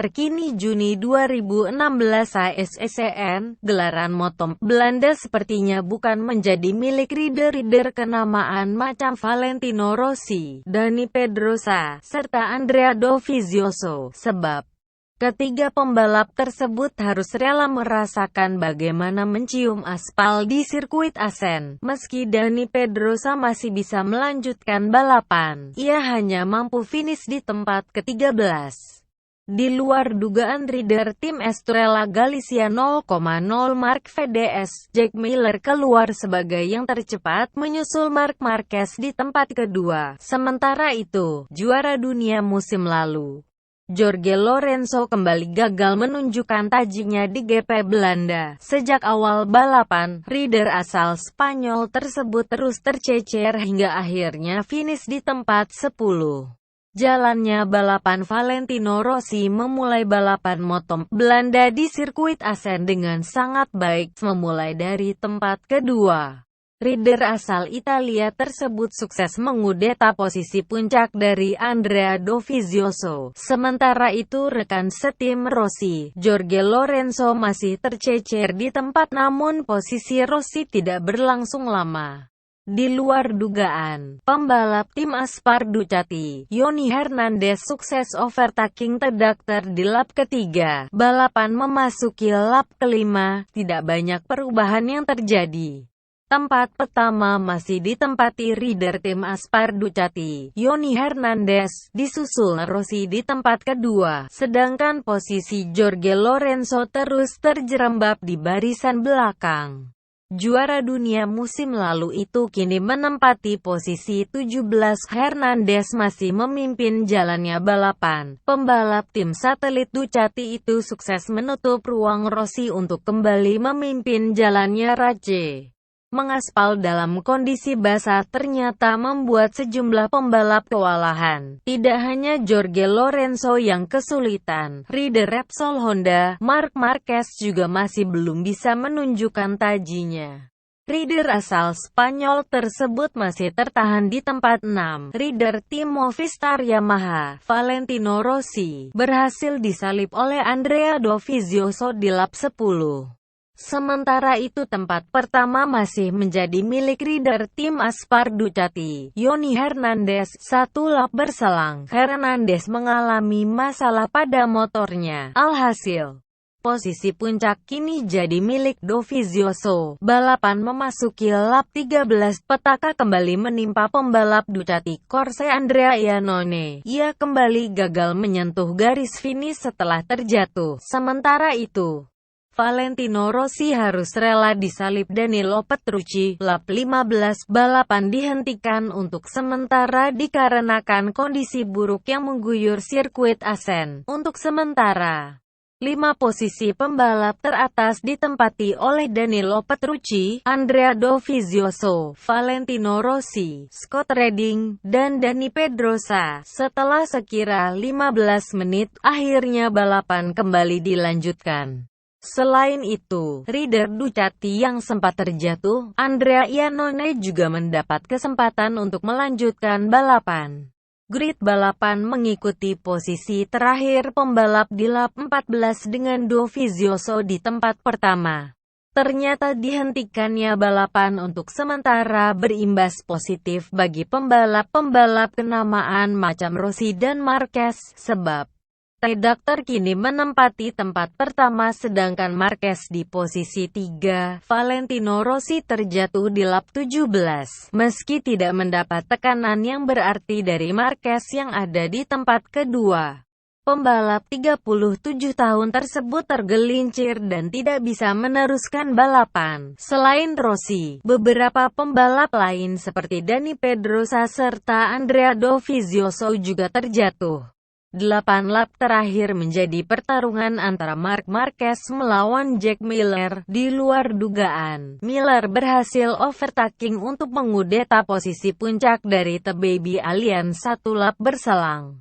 terkini Juni 2016 ASECN, gelaran motom Belanda sepertinya bukan menjadi milik rider-rider kenamaan macam Valentino Rossi, Dani Pedrosa, serta Andrea Dovizioso, sebab ketiga pembalap tersebut harus rela merasakan bagaimana mencium aspal di sirkuit Assen. Meski Dani Pedrosa masih bisa melanjutkan balapan, ia hanya mampu finish di tempat ke-13. Di luar dugaan rider tim Estrella Galicia 0,0 Marc VDS, Jack Miller keluar sebagai yang tercepat menyusul Marc Marquez di tempat kedua. Sementara itu, juara dunia musim lalu, Jorge Lorenzo kembali gagal menunjukkan tajinya di GP Belanda. Sejak awal balapan, rider asal Spanyol tersebut terus tercecer hingga akhirnya finish di tempat 10. Jalannya balapan Valentino Rossi memulai balapan motom Belanda di sirkuit Assen dengan sangat baik, memulai dari tempat kedua. Rider asal Italia tersebut sukses mengudeta posisi puncak dari Andrea Dovizioso. Sementara itu rekan setim Rossi, Jorge Lorenzo masih tercecer di tempat, namun posisi Rossi tidak berlangsung lama. Di luar dugaan, pembalap tim Aspar Ducati, Yoni Hernandez sukses overtaking traktor di lap ketiga. Balapan memasuki lap kelima, tidak banyak perubahan yang terjadi. Tempat pertama masih ditempati rider tim Aspar Ducati, Yoni Hernandez, disusul Rossi di tempat kedua, sedangkan posisi Jorge Lorenzo terus terjerembab di barisan belakang. Juara dunia musim lalu itu kini menempati posisi 17. Hernandez masih memimpin jalannya balapan. Pembalap tim satelit Ducati itu sukses menutup ruang Rossi untuk kembali memimpin jalannya. Race mengaspal dalam kondisi basah ternyata membuat sejumlah pembalap kewalahan. Tidak hanya Jorge Lorenzo yang kesulitan, rider Repsol Honda, Marc Marquez juga masih belum bisa menunjukkan tajinya. Rider asal Spanyol tersebut masih tertahan di tempat 6. Rider tim Movistar Yamaha, Valentino Rossi, berhasil disalip oleh Andrea Dovizioso di lap 10. Sementara itu tempat pertama masih menjadi milik rider tim Aspar Ducati, Yoni Hernandez. Satu lap berselang, Hernandez mengalami masalah pada motornya. Alhasil, posisi puncak kini jadi milik Dovizioso. Balapan memasuki lap 13, petaka kembali menimpa pembalap Ducati Corse Andrea Iannone. Ia kembali gagal menyentuh garis finish setelah terjatuh. Sementara itu, Valentino Rossi harus rela disalip Danilo Petrucci. Lap 15, balapan dihentikan untuk sementara dikarenakan kondisi buruk yang mengguyur sirkuit Assen. Untuk sementara, 5 posisi pembalap teratas ditempati oleh Danilo Petrucci, Andrea Dovizioso, Valentino Rossi, Scott Redding, dan Dani Pedrosa. Setelah sekira 15 menit, akhirnya balapan kembali dilanjutkan. Selain itu, rider Ducati yang sempat terjatuh, Andrea Iannone juga mendapat kesempatan untuk melanjutkan balapan. Grid balapan mengikuti posisi terakhir pembalap di lap 14 dengan Dovizioso di tempat pertama. Ternyata dihentikannya balapan untuk sementara berimbas positif bagi pembalap-pembalap kenamaan macam Rossi dan Marquez, sebab redaktor kini menempati tempat pertama sedangkan Marquez di posisi 3. Valentino Rossi terjatuh di lap 17. Meski tidak mendapat tekanan yang berarti dari Marquez yang ada di tempat kedua, pembalap 37 tahun tersebut tergelincir dan tidak bisa meneruskan balapan. Selain Rossi, beberapa pembalap lain seperti Dani Pedrosa serta Andrea Dovizioso juga terjatuh. 8 lap terakhir menjadi pertarungan antara Marc Marquez melawan Jack Miller. Di luar dugaan, Miller berhasil overtaking untuk mengudeta posisi puncak dari The Baby Alliance 1 lap berselang.